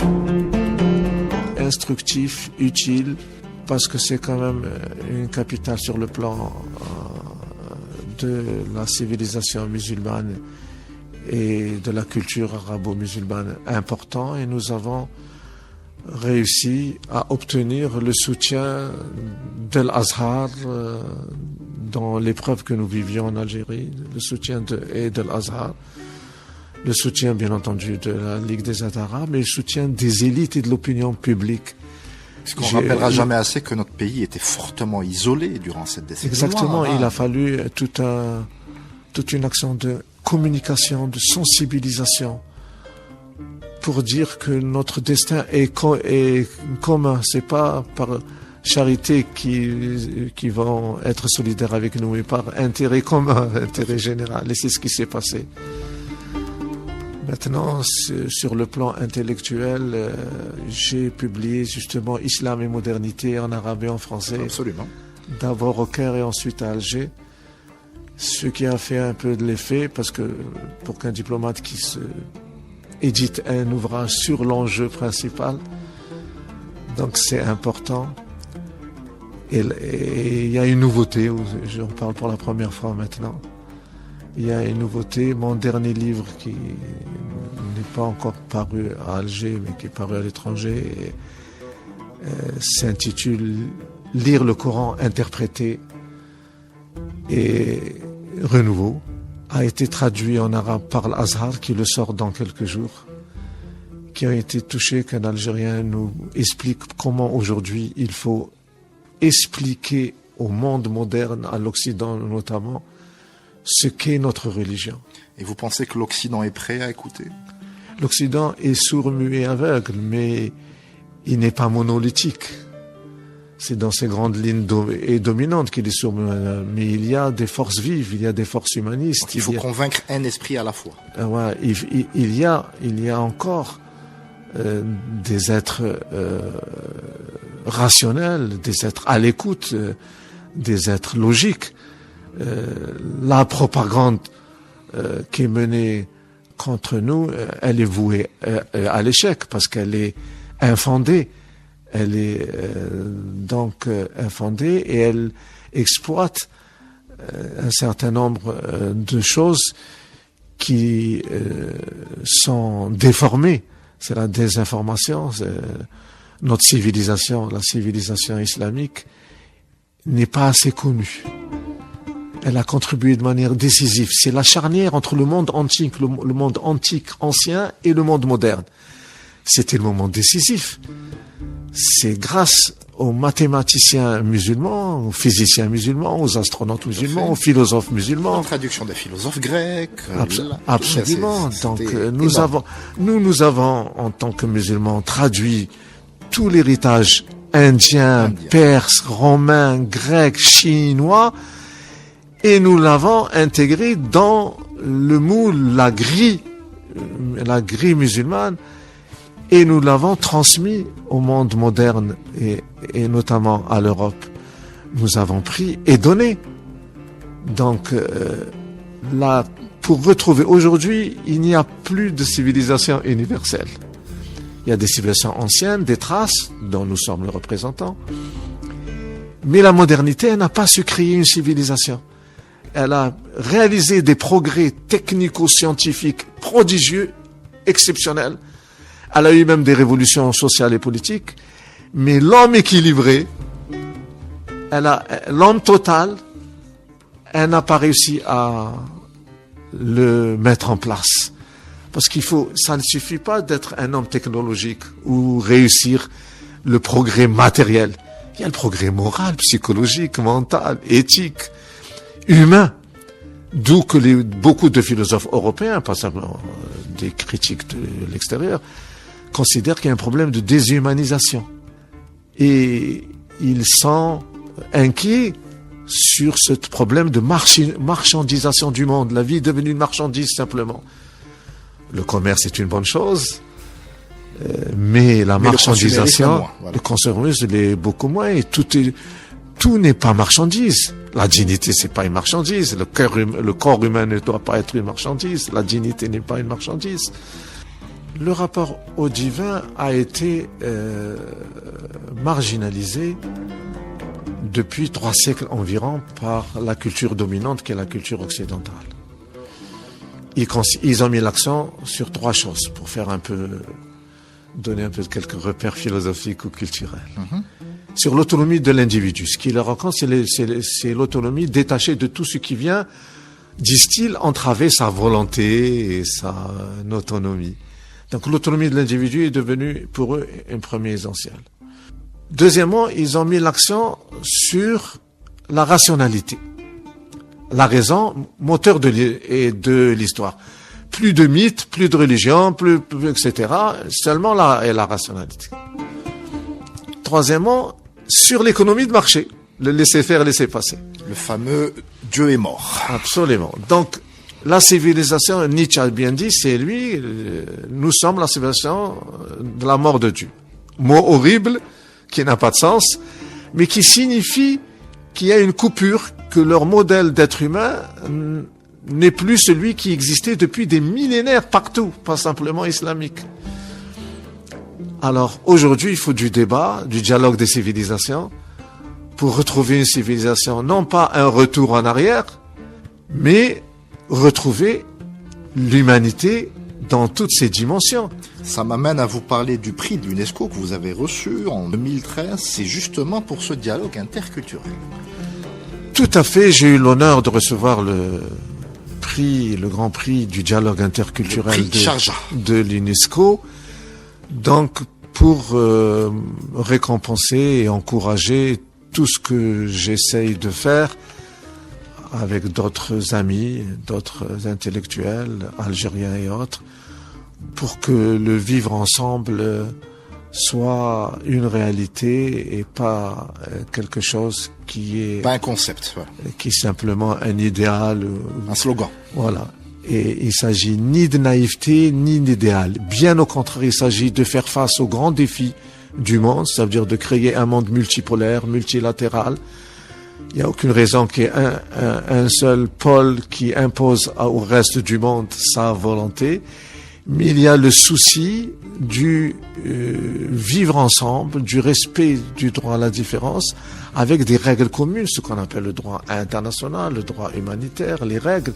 Instructif, utile, parce que c'est quand même une capitale sur le plan de la civilisation musulmane et de la culture arabo-musulmane important, et nous avons réussi à obtenir le soutien de l'Azhar dans l'épreuve que nous vivions en Algérie, le soutien de l'Azhar, le soutien bien entendu de la Ligue des États arabes, et le soutien des élites et de l'opinion publique. Parce qu'on ne rappellera jamais assez que notre pays était fortement isolé durant cette décennie. Exactement, il a fallu toute une action de communication, de sensibilisation, pour dire que notre destin est commun. C'est pas par charité qui vont être solidaires avec nous, mais par intérêt commun, intérêt général. Et c'est ce qui s'est passé. Maintenant, sur le plan intellectuel, j'ai publié justement Islam et modernité en arabe et en français. Absolument. D'abord au Caire et ensuite à Alger. Ce qui a fait un peu de l'effet, parce que pour qu'un diplomate qui édite un ouvrage sur l'enjeu principal, donc c'est important. Et il y a une nouveauté, j'en parle pour la première fois maintenant. Il y a une nouveauté, mon dernier livre qui n'est pas encore paru à Alger, mais qui est paru à l'étranger, s'intitule « Lire le Coran interprété » et renouveau, a été traduit en arabe par l'Azhar, qui le sort dans quelques jours, qui a été touché qu'un Algérien nous explique comment aujourd'hui il faut expliquer au monde moderne, à l'Occident notamment, ce qu'est notre religion. Et vous pensez que l'Occident est prêt à écouter ? L'Occident est sourd, muet, aveugle, mais il n'est pas monolithique. C'est dans ces grandes lignes dominantes qu'il est sourd, mais il y a des forces vives, il y a des forces humanistes. Donc il faut convaincre un esprit à la fois. Ouais, il y a encore des êtres rationnels, des êtres à l'écoute, des êtres logiques. la propagande qui est menée contre nous, elle est vouée à l'échec parce qu'elle est infondée. Elle est donc infondée et elle exploite un certain nombre de choses qui sont déformées. C'est la désinformation. Notre civilisation, la civilisation islamique, n'est pas assez connue. Elle a contribué de manière décisive. C'est la charnière entre le monde antique, le monde antique ancien et le monde moderne. C'était le moment décisif. C'est grâce aux mathématiciens musulmans, aux physiciens musulmans, aux astronautes musulmans, aux philosophes musulmans. La traduction des philosophes grecs. Absolument. Donc nous avons en tant que musulmans traduit tout l'héritage indien, perse, romain, grec, chinois, et nous l'avons intégré dans le moule, la grille musulmane, et nous l'avons transmis au monde moderne et notamment à l'Europe. Nous avons pris et donné. Donc là, pour retrouver aujourd'hui, il n'y a plus de civilisation universelle. Il y a des civilisations anciennes, des traces dont nous sommes les représentants. Mais la modernité, elle n'a pas su créer une civilisation. Elle a réalisé des progrès technico-scientifiques prodigieux, exceptionnels. Elle a eu même des révolutions sociales et politiques. Mais l'homme équilibré, l'homme total, elle n'a pas réussi à le mettre en place. Parce ça ne suffit pas d'être un homme technologique ou réussir le progrès matériel. Il y a le progrès moral, psychologique, mental, éthique, humain. D'où que beaucoup de philosophes européens, pas simplement des critiques de l'extérieur, considèrent qu'il y a un problème de déshumanisation. Et ils sont inquiets sur ce problème de marchandisation du monde. La vie est devenue une marchandise simplement. Le commerce est une bonne chose, mais la marchandisation, le consumérisme l'est beaucoup moins, et tout n'est pas marchandise. La dignité, c'est pas une marchandise. Le corps humain ne doit pas être une marchandise. La dignité n'est pas une marchandise. Le rapport au divin a été marginalisé depuis 3 siècles environ par la culture dominante qui est la culture occidentale. Ils ont mis l'accent sur 3 choses pour donner un peu quelques repères philosophiques ou culturels. Sur l'autonomie de l'individu. Ce qui leur raconte, c'est l'autonomie détachée de tout ce qui vient, disent-ils, entraver sa volonté et sa autonomie. Donc l'autonomie de l'individu est devenue pour eux un premier essentiel. Deuxièmement, ils ont mis l'accent sur la rationalité. La raison, moteur de l'histoire. Plus de mythes, plus de religion, plus etc. Seulement la rationalité. Troisièmement, sur l'économie de marché. Le laisser faire, laisser passer. Le fameux Dieu est mort. Absolument. Donc, la civilisation, Nietzsche a bien dit, c'est lui, nous sommes la civilisation de la mort de Dieu. Mot horrible, qui n'a pas de sens, mais qui signifie qu'il y a une coupure, que leur modèle d'être humain n'est plus celui qui existait depuis des millénaires partout, pas simplement islamique. Alors, aujourd'hui, il faut du débat, du dialogue des civilisations, pour retrouver une civilisation, non pas un retour en arrière, mais retrouver l'humanité dans toutes ses dimensions. Ça m'amène à vous parler du prix de l'UNESCO que vous avez reçu en 2013. C'est justement pour ce dialogue interculturel. Tout à fait. J'ai eu l'honneur de recevoir le grand prix du dialogue interculturel de l'UNESCO. Donc, pour récompenser et encourager tout ce que j'essaye de faire avec d'autres amis, d'autres intellectuels, algériens et autres, pour que le vivre ensemble soit une réalité et pas quelque chose qui est... Pas un concept. Voilà. Qui est simplement un idéal. Un slogan. Voilà. Et il s'agit ni de naïveté, ni d'idéal. Bien au contraire, il s'agit de faire face aux grands défis du monde, ça veut dire de créer un monde multipolaire, multilatéral, Il n'y a aucune raison qu'il y ait un seul pôle qui impose au reste du monde sa volonté, mais il y a le souci du vivre ensemble, du respect du droit à la différence, avec des règles communes, ce qu'on appelle le droit international, le droit humanitaire, les règles,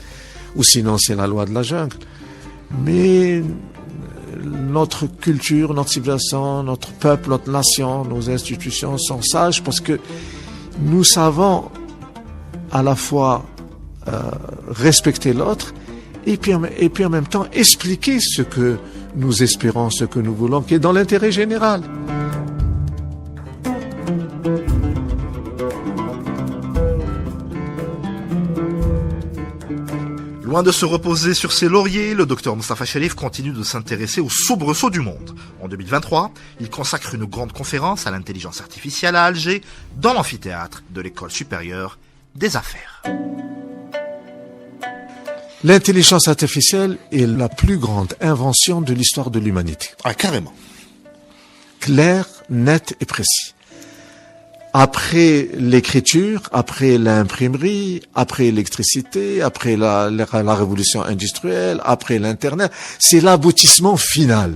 ou sinon c'est la loi de la jungle. Mais notre culture, notre civilisation, notre peuple, notre nation, nos institutions sont sages parce que nous savons à la fois respecter l'autre et puis en même temps expliquer ce que nous espérons, ce que nous voulons, qui est dans l'intérêt général. Loin de se reposer sur ses lauriers, le docteur Moustapha Cherif continue de s'intéresser aux soubresauts du monde. En 2023, il consacre une grande conférence à l'intelligence artificielle à Alger, dans l'amphithéâtre de l'École supérieure des affaires. L'intelligence artificielle est la plus grande invention de l'histoire de l'humanité. Ah, carrément. Clair, net et précis. Après l'écriture, après l'imprimerie, après l'électricité, après la révolution industrielle, après l'Internet, c'est l'aboutissement final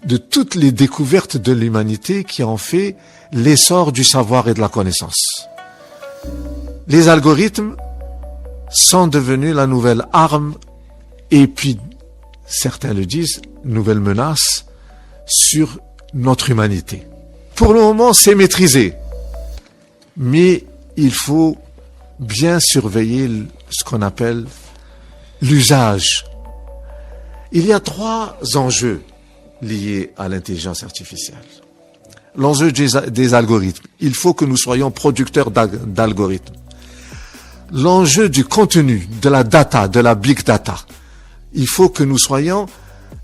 de toutes les découvertes de l'humanité qui ont fait l'essor du savoir et de la connaissance. Les algorithmes sont devenus la nouvelle arme et puis, certains le disent, nouvelle menace sur notre humanité. Pour le moment, c'est maîtrisé. Mais il faut bien surveiller ce qu'on appelle l'usage. Il y a 3 enjeux liés à l'intelligence artificielle. L'enjeu des algorithmes. Il faut que nous soyons producteurs d'algorithmes. L'enjeu du contenu, de la data, de la big data. Il faut que nous soyons,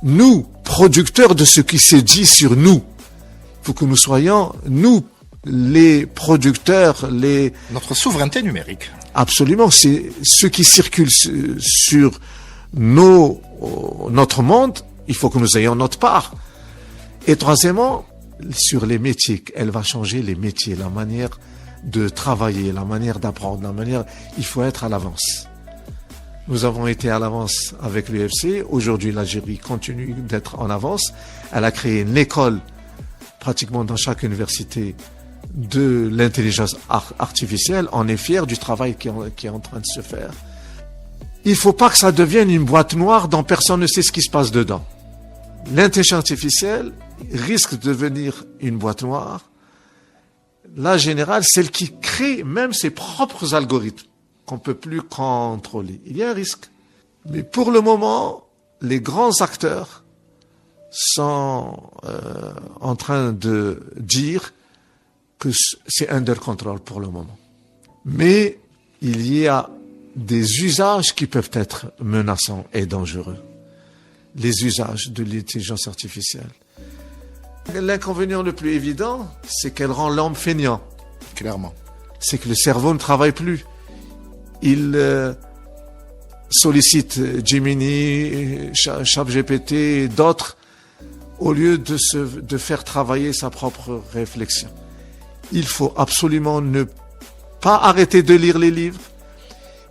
nous, producteurs de ce qui se dit sur nous. Il faut que nous soyons, nous, les producteurs, Notre souveraineté numérique. Absolument, c'est ce qui circule sur notre monde, il faut que nous ayons notre part. Et troisièmement, sur les métiers, elle va changer les métiers, la manière de travailler, la manière d'apprendre, il faut être à l'avance. Nous avons été à l'avance avec l'UFC, aujourd'hui l'Algérie continue d'être en avance. Elle a créé une école pratiquement dans chaque université de l'intelligence artificielle. On est fiers du travail qui est en train de se faire. Il ne faut pas que ça devienne une boîte noire dont personne ne sait ce qui se passe dedans. L'intelligence artificielle risque de devenir une boîte noire. La générale, celle qui crée même ses propres algorithmes qu'on ne peut plus contrôler. Il y a un risque. Mais pour le moment, les grands acteurs sont en train de dire que c'est under control pour le moment. Mais il y a des usages qui peuvent être menaçants et dangereux. Les usages de l'intelligence artificielle. L'inconvénient le plus évident, c'est qu'elle rend l'homme feignant. Clairement. C'est que le cerveau ne travaille plus. Il sollicite Gemini, ChatGPT et d'autres au lieu de faire travailler sa propre réflexion. Il faut absolument ne pas arrêter de lire les livres.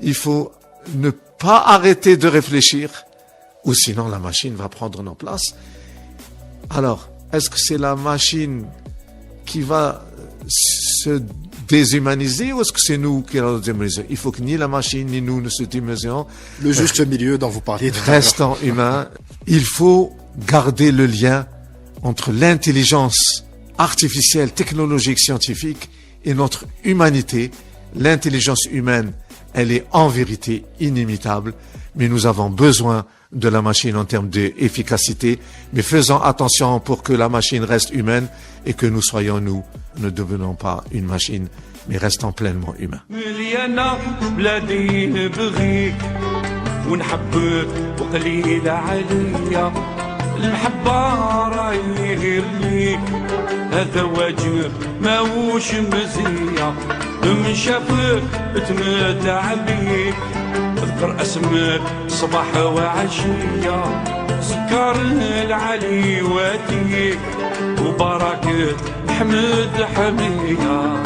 Il faut ne pas arrêter de réfléchir, ou sinon la machine va prendre nos places. Alors, est-ce que c'est la machine qui va se déshumaniser ou est-ce que c'est nous qui allons nous déshumaniser? Il faut que ni la machine ni nous ne se déshumanisons. Le juste milieu dont vous parliez. Restant humain, il faut garder le lien entre l'intelligence artificielle, technologique, scientifique et notre humanité. L'intelligence humaine, elle est en vérité inimitable, mais nous avons besoin de la machine en termes d'efficacité, mais faisons attention pour que la machine reste humaine et que nous soyons nous, ne devenons pas une machine, mais restons pleinement humains. المحبة راهي غير ليك هذا واجب ماهوش مزية من شافك تمتع بيك اذكر اسمك صباح وعشية سكر العلي واتيك وبركة حمد حمية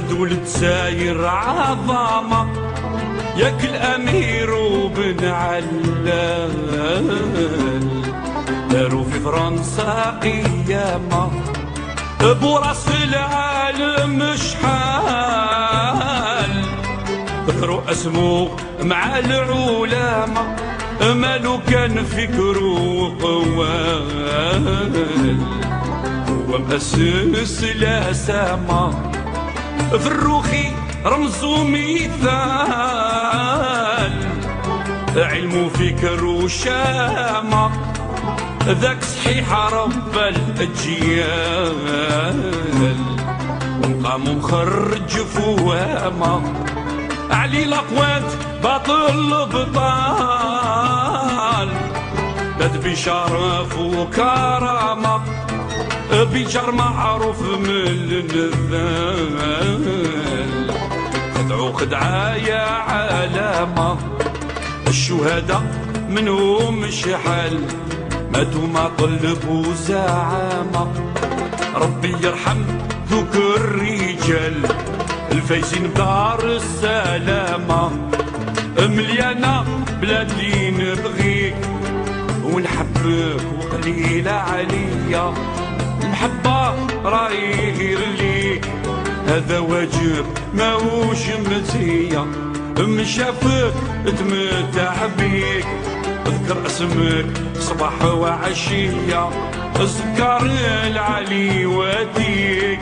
هاد ولد ساير عظامة ياك الأمير وبن علال داروا في فرنسا قيامة براس العالم شحال ذكروا اسمو مع العلماء مالو كان فكرو قوال هو مؤسس لا سما في الروخي رمزو مثال علم فكر وشامة ذاك صحيح رب الأجيال وقام مخرج فوامة علي الأقوات باطل بطال بد بشرف وكرامة بجار معروف من النذال خدعو خدعة يا علامة الشهداء منهم شحال ماتوا ما طلبوا زعامة ربي يرحم ذوك الرجال الفايزين بدار السلامة مليانة بلادي نبغيك ونحبك وقليلة عليا المحبة راهي غير ليك هذا واجب ماهوش مزية مشافك تمتع بيك اذكر اسمك صباح وعشية اذكر العلي وديك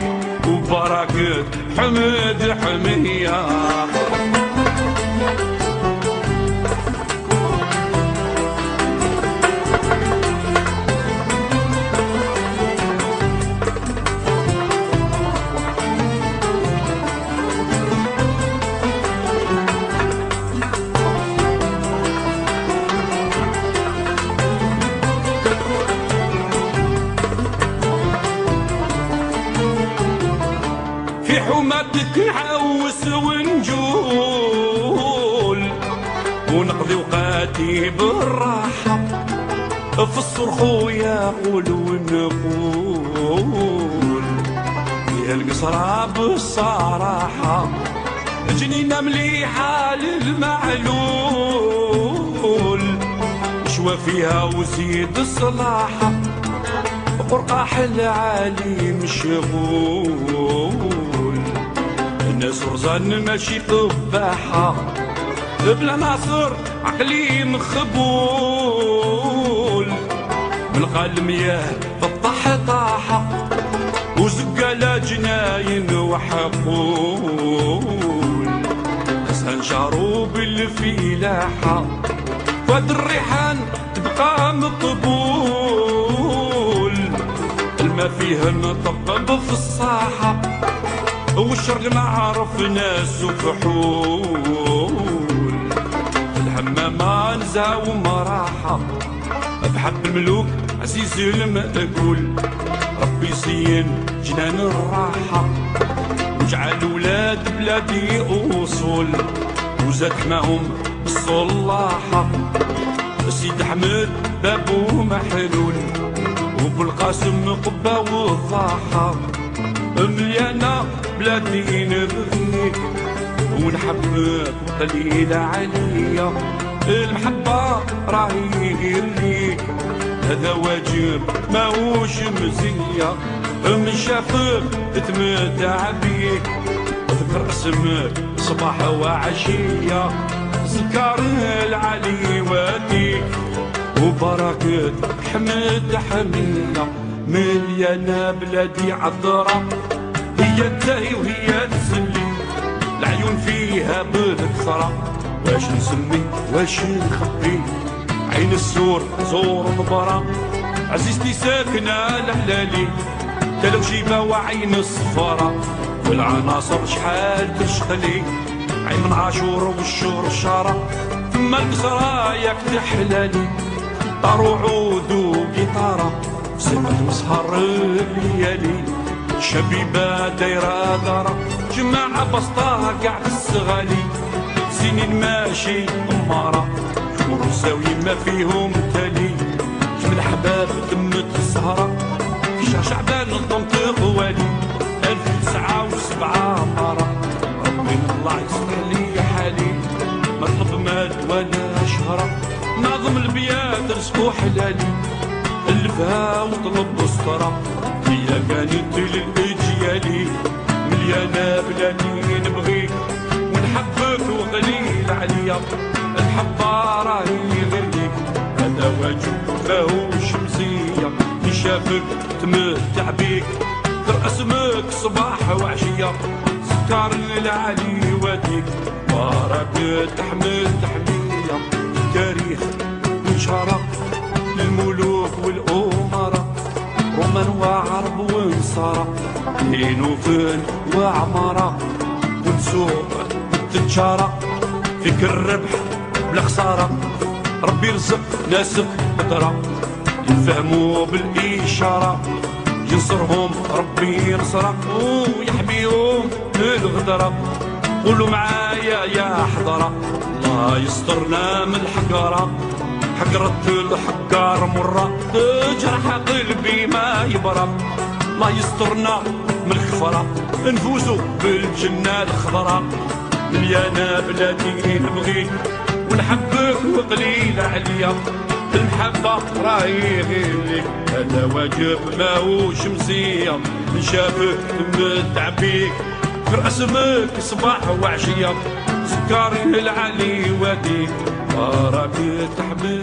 وبركة حمد حمية في حماتك نحوس ونجول ونقضي وقاتي بالراحة في الصرخ ويقول ونقول يا القصرى بالصراحة جنينة مليحة للمعلول شوى فيها وزيد الصلاحة قرقاح العالي مشغول الناس رزان ماشي قباحة بلا ناصر عقلي مخبول من قال مياه بالطح طاحة وزقالة جناين وحقول حسن شارو بالفلاحة فهاد الريحان تبقى مقبول الما فيه نطبب في الصاحة والشرق نعرف ناس وفحول الحمامة نزهة ومراحة بحب الملوك عزيز المأكول ربي يزين جنان الراحة وجعل ولاد بلادي أصول وزاد حماهم بالصلاحة سيد حمد بابو محلول وبالقاسم قبة والضاحة مليانة بلادي نبغيك ونحبك وقليلة عليا المحبة راهي غير ليك هذا واجب ماهوش مزية من شافك تتمتع بيك اذكر اسمك صباح وعشية ذكر العلي وديك وبركة حمد حمية مليانة بلادي عذرة هي التاهي وهي تسلي العيون فيها بالكثرة واش نسمي واش نخبي عين السور زور مبرة عزيزتي ساكنة الحلالي تلو شيبة وعين الصفارة والعناصر شحال تشتغلي عين من عاشور والشور الشارة ثم القصرى ياك تحلالي طارو عود وقيطارة سمت مسهر الليالي شبيبة دايرة دارة جماعة بسطاها قاعد الصغالي سنين ماشي أمارة ورساوي ما فيهم تالي جمل حباب تمت السهرة في شهر شعبان نطنطق والي 1907 مرة شوفها وطلب بسطرة. هي كانت للأجيالي مليانة بلادي نبغيك ونحبك وقليل عليا الحبة راهي غير ليك. هذا واجب ماهوش مزية نشافك تمتع بيك ترأسمك صباح وعشية سكر العلي وديك وراك تحمل تحمية تاريخ وشرف للملوك والأمراء رومان وعرب ونصارى دين وفن وعمارة ونسوق تتجارة فيك الربح بلا خسارة. ربي يرزق ناسك قدرة يفهموا بالإشارة ينصرهم ربي ينصرك ويحميهم بالغدرة. قولوا معايا يا حضرة الله يسترنا من الحقارة. حقرة الحقار مرة تجرح قلبي ما يبرى. الله يسترنا من الكفرة نفوزوا بالجنة الخضراء. مليانة بلادي نبغيك ونحبك وقليل عليا المحبة راهي غير ليك. هذا واجب ماهوش مزية نشافك نمتع بيك في رسمك صباح وعشية سكر العلي وديك راك تحمل